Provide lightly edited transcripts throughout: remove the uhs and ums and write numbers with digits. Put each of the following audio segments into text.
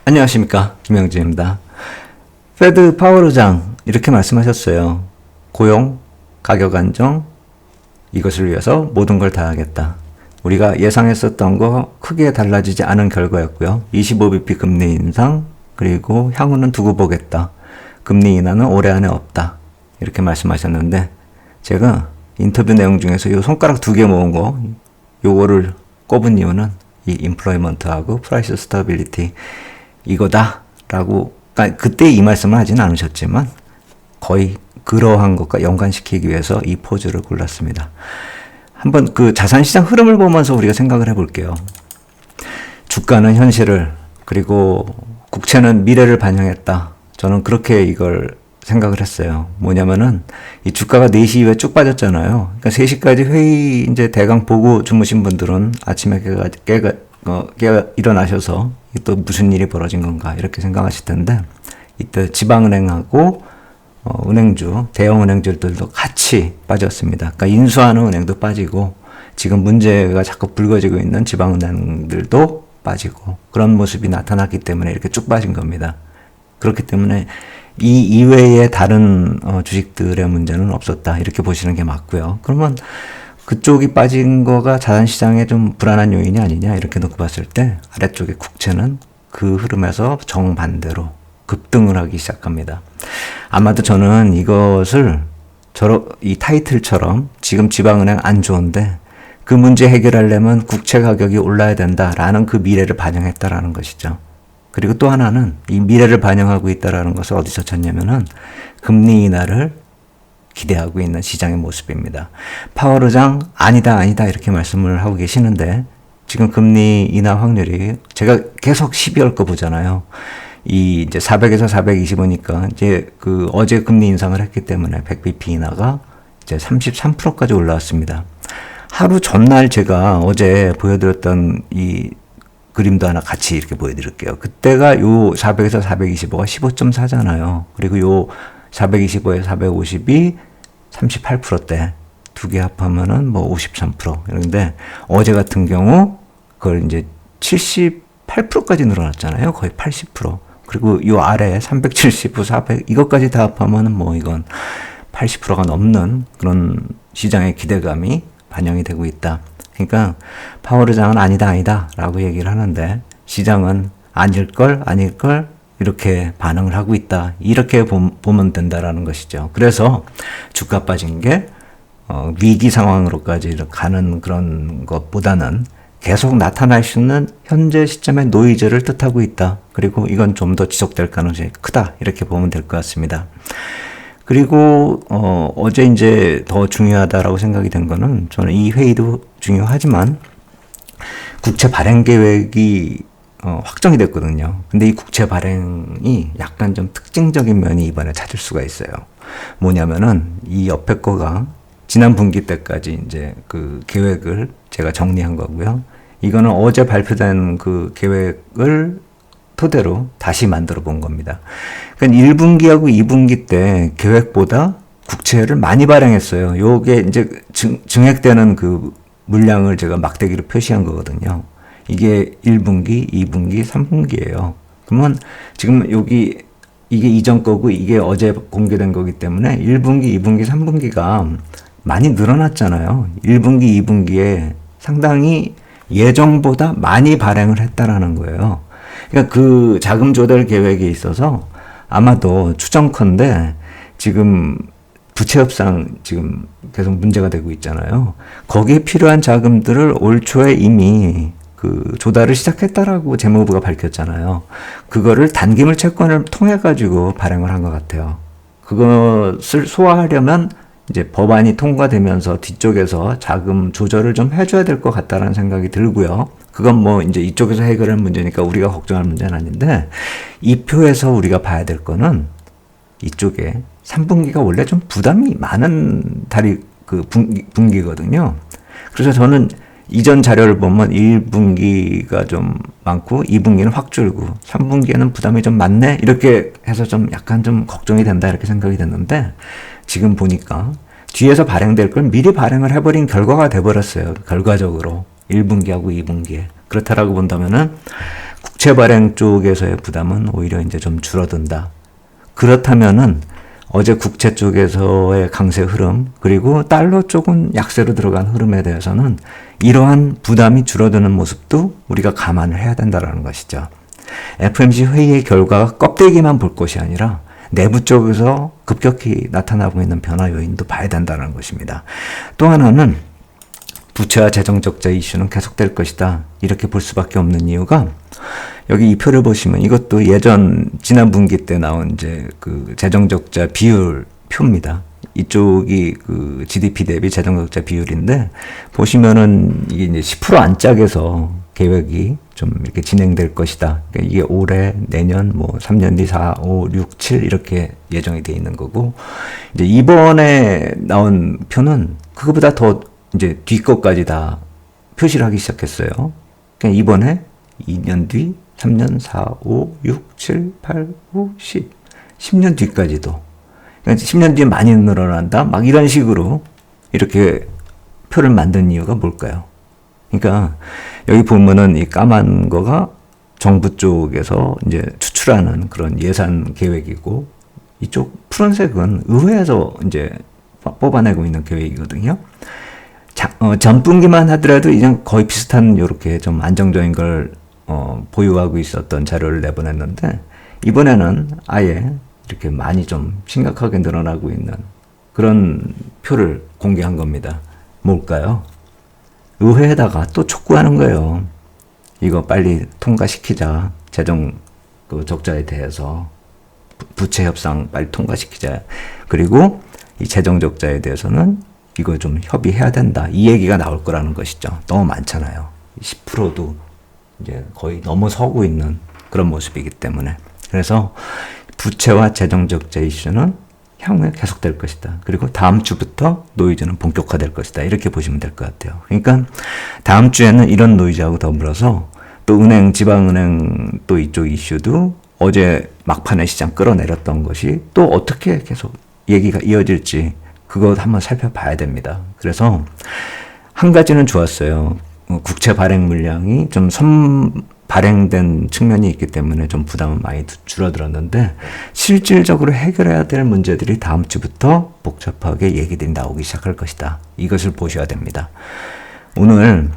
안녕하십니까, 김영진입니다. 페드 파월 의장 이렇게 말씀하셨어요. 고용, 가격 안정, 이것을 위해서 모든 걸 다하겠다. 우리가 예상했었던 거 크게 달라지지 않은 결과였고요. 25bp 금리 인상, 그리고 향후는 두고 보겠다. 금리 인하는 올해 안에 없다. 이렇게 말씀하셨는데, 제가 인터뷰 내용 중에서 이 손가락 2개 모은 거, 요거를 꼽은 이유는 이 인플로이먼트하고 프라이스 스타빌리티 이거다라고, 그러니까 그때 이 말씀을 하진 않으셨지만 거의 그러한 것과 연관시키기 위해서 이 포즈를 골랐습니다. 한번 그 자산시장 흐름을 보면서 우리가 생각을 해볼게요. 주가는 현실을, 그리고 국채는 미래를 반영했다. 저는 그렇게 이걸 생각을 했어요. 뭐냐면은 이 주가가 4시 이후에 쭉 빠졌잖아요. 그러니까 3시까지 회의 이제 대강 보고 주무신 분들은 아침에 깨가 일어나셔서 또 무슨 일이 벌어진 건가 이렇게 생각하실 텐데, 이때 지방은행하고 은행주, 대형 은행주들도 같이 빠졌습니다. 그러니까 인수하는 은행도 빠지고 지금 문제가 자꾸 불거지고 있는 지방은행들도 빠지고 그런 모습이 나타났기 때문에 이렇게 쭉 빠진 겁니다. 그렇기 때문에 이 이외의 다른 주식들의 문제는 없었다 이렇게 보시는 게 맞고요. 그러면 그쪽이 빠진 거가 자산시장에 좀 불안한 요인이 아니냐 이렇게 놓고 봤을 때, 아래쪽의 국채는 그 흐름에서 정반대로 급등을 하기 시작합니다. 아마도 저는 이것을 이 타이틀처럼 지금 지방은행 안 좋은데 그 문제 해결하려면 국채 가격이 올라야 된다라는 그 미래를 반영했다라는 것이죠. 그리고 또 하나는 이 미래를 반영하고 있다라는 것을 어디서 찾냐면은 금리 인하를 기대하고 있는 시장의 모습입니다. 파월 의장 아니다 이렇게 말씀을 하고 계시는데, 지금 금리 인하 확률이 제가 계속 12월 거 보잖아요. 이 이제 400에서 420이니까 이제 그 어제 금리 인상을 했기 때문에 100bp 인하가 이제 33%까지 올라왔습니다. 하루 전날 제가 어제 보여드렸던 이 그림도 하나 같이 이렇게 보여드릴게요. 그때가 요 400에서 425가 15.4잖아요. 그리고 요 425에 450이 38%대. 두 개 합하면은 뭐 53%. 이런데 어제 같은 경우 그걸 이제 78%까지 늘어났잖아요. 거의 80%. 그리고 요 아래 379, 400 이것까지 다 합하면은 뭐 이건 80%가 넘는 그런 시장의 기대감이 반영이 되고 있다. 그러니까 파월 의장은 아니다 라고 얘기를 하는데, 시장은 아닐걸 이렇게 반응을 하고 있다. 이렇게 보면 된다라는 것이죠. 그래서 주가 빠진 게 위기 상황으로까지 가는 그런 것보다는 계속 나타날 수 있는 현재 시점의 노이즈를 뜻하고 있다. 그리고 이건 좀 더 지속될 가능성이 크다. 이렇게 보면 될 것 같습니다. 그리고 어제 이제 더 중요하다라고 생각이 된 거는, 저는 이 회의도 중요하지만 국채 발행 계획이 확정이 됐거든요. 근데 이 국채 발행이 약간 좀 특징적인 면이 이번에 찾을 수가 있어요. 뭐냐면은 이 옆에 거가 지난 분기 때까지 이제 그 계획을 제가 정리한 거고요. 이거는 어제 발표된 그 계획을 토대로 다시 만들어 본 겁니다. 그러니까 1분기하고 2분기 때 계획보다 국채를 많이 발행했어요. 요게 이제 증액되는 그 물량을 제가 막대기로 표시한 거거든요. 이게 1분기, 2분기, 3분기예요. 그러면 지금 여기 이게 이전 거고 이게 어제 공개된 거기 때문에 1분기, 2분기, 3분기가 많이 늘어났잖아요. 1분기, 2분기에 상당히 예정보다 많이 발행을 했다라는 거예요. 그러니까 그 자금 조달 계획에 있어서 아마도 추정컨대 지금 부채 협상 지금 계속 문제가 되고 있잖아요. 거기에 필요한 자금들을 올 초에 이미 그 조달을 시작했다라고 재무부가 밝혔잖아요. 그거를 단기물 채권을 통해 가지고 발행을 한 것 같아요. 그것을 소화하려면 이제 법안이 통과되면서 뒤쪽에서 자금 조절을 좀 해줘야 될 것 같다라는 생각이 들고요. 그건 뭐 이제 이쪽에서 해결할 문제니까 우리가 걱정할 문제는 아닌데, 이 표에서 우리가 봐야 될 거는 이쪽에 3분기가 원래 좀 부담이 많은 분기거든요. 그래서 저는 이전 자료를 보면 1분기가 좀 많고 2분기는 확 줄고 3분기에는 부담이 좀 많네 이렇게 해서 좀 약간 좀 걱정이 된다 이렇게 생각이 됐는데, 지금 보니까 뒤에서 발행될 걸 미리 발행을 해버린 결과가 돼버렸어요. 결과적으로 1분기하고 2분기에. 그렇다라고 본다면은 국채 발행 쪽에서의 부담은 오히려 이제 좀 줄어든다. 그렇다면은 어제 국채 쪽에서의 강세 흐름, 그리고 달러 쪽은 약세로 들어간 흐름에 대해서는 이러한 부담이 줄어드는 모습도 우리가 감안을 해야 된다는 것이죠. FOMC 회의의 결과가 껍데기만 볼 것이 아니라 내부 쪽에서 급격히 나타나고 있는 변화 요인도 봐야 된다는 것입니다. 또 하나는 부채와 재정적자 이슈는 계속될 것이다. 이렇게 볼 수밖에 없는 이유가 여기 이 표를 보시면 이것도 지난 분기 때 나온 이제 그 재정적자 비율 표입니다. 이쪽이 그 GDP 대비 재정적자 비율인데 보시면은 이게 이제 10% 안짝에서 계획이 좀 이렇게 진행될 것이다. 그러니까 이게 올해, 내년, 뭐 3년 뒤 4, 5, 6, 7 이렇게 예정이 돼 있는 거고 이제 이번에 나온 표는 그거보다 더 이제 뒤 것까지 다 표시를 하기 시작했어요. 그러니까 이번에 2년 뒤, 3년, 4, 5, 6, 7, 8, 9, 10. 10년 뒤까지도. 그러니까 10년 뒤에 많이 늘어난다? 막 이런 식으로 이렇게 표를 만든 이유가 뭘까요? 그러니까 여기 보면은 이 까만 거가 정부 쪽에서 이제 추출하는 그런 예산 계획이고 이쪽 푸른색은 의회에서 이제 뽑아내고 있는 계획이거든요. 전분기만 하더라도 이제 거의 비슷한 요렇게 좀 안정적인 걸 보유하고 있었던 자료를 내보냈는데 이번에는 아예 이렇게 많이 좀 심각하게 늘어나고 있는 그런 표를 공개한 겁니다. 뭘까요? 의회에다가 또 촉구하는 거예요. 이거 빨리 통과시키자. 재정 그 적자에 대해서 부채 협상 빨리 통과시키자. 그리고 이 재정 적자에 대해서는 이거 좀 협의해야 된다. 이 얘기가 나올 거라는 것이죠. 너무 많잖아요. 10%도 이제 거의 넘어서고 있는 그런 모습이기 때문에. 그래서 부채와 재정 적자 이슈는 향후에 계속될 것이다. 그리고 다음 주부터 노이즈는 본격화될 것이다. 이렇게 보시면 될 것 같아요. 그러니까 다음 주에는 이런 노이즈하고 더불어서 또 은행, 지방은행 또 이쪽 이슈도 어제 막판에 시장 끌어내렸던 것이 또 어떻게 계속 얘기가 이어질지 그거 한번 살펴봐야 됩니다. 그래서 한 가지는 좋았어요. 국채 발행 물량이 좀 발행된 측면이 있기 때문에 좀 부담은 많이 줄어들었는데 실질적으로 해결해야 될 문제들이 다음 주부터 복잡하게 얘기들이 나오기 시작할 것이다. 이것을 보셔야 됩니다. 오늘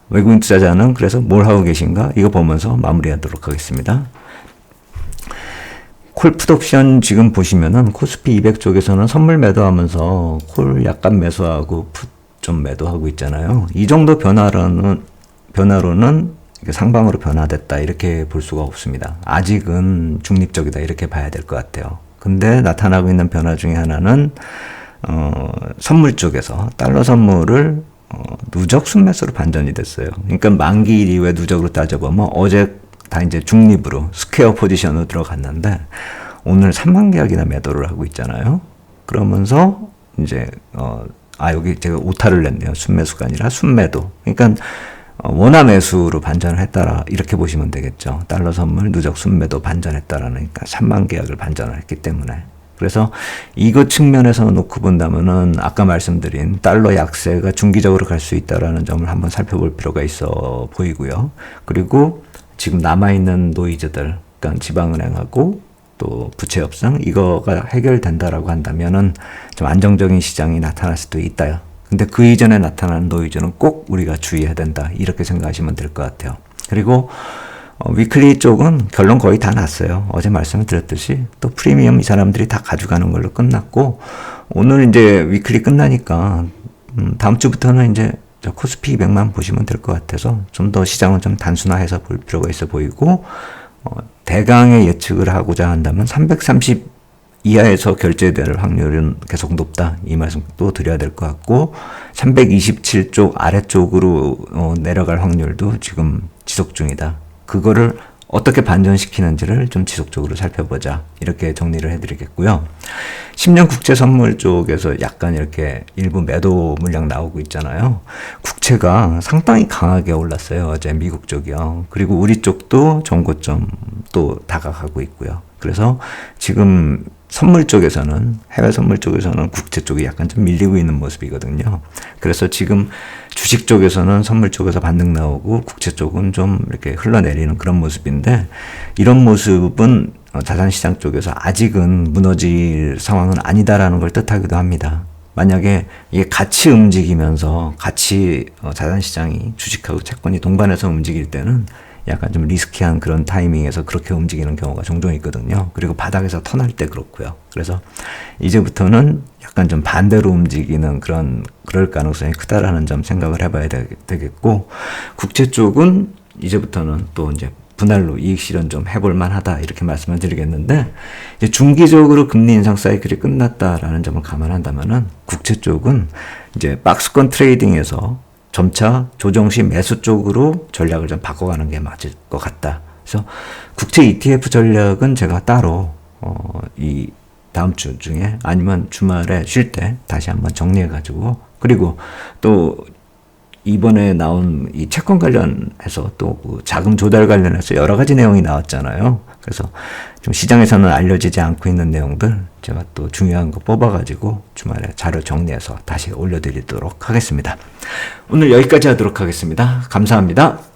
외국인 투자자는 그래서 뭘 하고 계신가? 이거 보면서 마무리하도록 하겠습니다. 콜 풋옵션 지금 보시면은 코스피 200 쪽에서는 선물 매도하면서 콜 약간 매수하고 풋 좀 매도하고 있잖아요. 이 정도 변화로는 상방으로 변화됐다 이렇게 볼 수가 없습니다. 아직은 중립적이다 이렇게 봐야 될 것 같아요. 근데 나타나고 있는 변화 중에 하나는 선물 쪽에서 달러 선물을 누적 순매수로 반전이 됐어요. 그러니까 만기일 이후에 누적으로 따져보면 어제 다 이제 중립으로 스퀘어 포지션으로 들어갔는데 오늘 3만 계약이나 매도를 하고 있잖아요. 그러면서 이제 여기 제가 오타를 냈네요. 순매수가 아니라 순매도. 그러니까 원화 매수로 반전을 했다라 이렇게 보시면 되겠죠. 달러 선물 누적 순매도 반전했다라는 그러니까 3만 계약을 반전을 했기 때문에. 그래서 이거 측면에서 놓고 본다면은 아까 말씀드린 달러 약세가 중기적으로 갈 수 있다라는 점을 한번 살펴볼 필요가 있어 보이고요. 그리고 지금 남아있는 노이즈들, 그러니까 지방은행하고 또 부채 협상 이거가 해결된다라고 한다면은 좀 안정적인 시장이 나타날 수도 있다. 근데 그 이전에 나타나는 노이즈는 꼭 우리가 주의해야 된다. 이렇게 생각하시면 될 것 같아요. 그리고 위클리 쪽은 결론 거의 다 났어요. 어제 말씀을 드렸듯이 또 프리미엄 이 사람들이 다 가져가는 걸로 끝났고 오늘 이제 위클리 끝나니까 다음 주부터는 이제 코스피 200만 보시면 될 것 같아서 좀 더 시장은 좀 단순화해서 볼 필요가 있어 보이고 대강의 예측을 하고자 한다면 330 이하에서 결제될 확률은 계속 높다. 이 말씀도 드려야 될 것 같고 327쪽 아래쪽으로 내려갈 확률도 지금 지속 중이다. 그거를 어떻게 반전시키는지를 좀 지속적으로 살펴보자. 이렇게 정리를 해드리겠고요. 10년 국채 선물 쪽에서 약간 이렇게 일부 매도 물량 나오고 있잖아요. 국채가 상당히 강하게 올랐어요. 어제 미국 쪽이요. 그리고 우리 쪽도 정고점 또 다가가고 있고요. 그래서 지금 선물 쪽에서는, 해외 선물 쪽에서는 국채 쪽이 약간 좀 밀리고 있는 모습이거든요. 그래서 지금 주식 쪽에서는 선물 쪽에서 반등 나오고 국채 쪽은 좀 이렇게 흘러내리는 그런 모습인데, 이런 모습은 자산시장 쪽에서 아직은 무너질 상황은 아니다라는 걸 뜻하기도 합니다. 만약에 이게 같이 움직이면서 같이 자산시장이 주식하고 채권이 동반해서 움직일 때는 약간 좀 리스키한 그런 타이밍에서 그렇게 움직이는 경우가 종종 있거든요. 그리고 바닥에서 턴할 때 그렇고요. 그래서 이제부터는 약간 좀 반대로 움직이는 그럴 가능성이 크다라는 점 생각을 해봐야 되겠고, 국채 쪽은 이제부터는 또 이제 분할로 이익 실현 좀 해볼 만하다, 이렇게 말씀을 드리겠는데, 이제 중기적으로 금리 인상 사이클이 끝났다라는 점을 감안한다면은 국채 쪽은 이제 박스권 트레이딩에서 점차 조정 시 매수 쪽으로 전략을 좀 바꿔가는 게 맞을 것 같다. 그래서 국채 ETF 전략은 제가 따로 이 다음 주 중에 아니면 주말에 쉴 때 다시 한번 정리해가지고, 그리고 또 이번에 나온 이 채권 관련해서 또 그 자금 조달 관련해서 여러 가지 내용이 나왔잖아요. 그래서 좀 시장에서는 알려지지 않고 있는 내용들 제가 또 중요한 거 뽑아가지고 주말에 자료 정리해서 다시 올려드리도록 하겠습니다. 오늘 여기까지 하도록 하겠습니다. 감사합니다.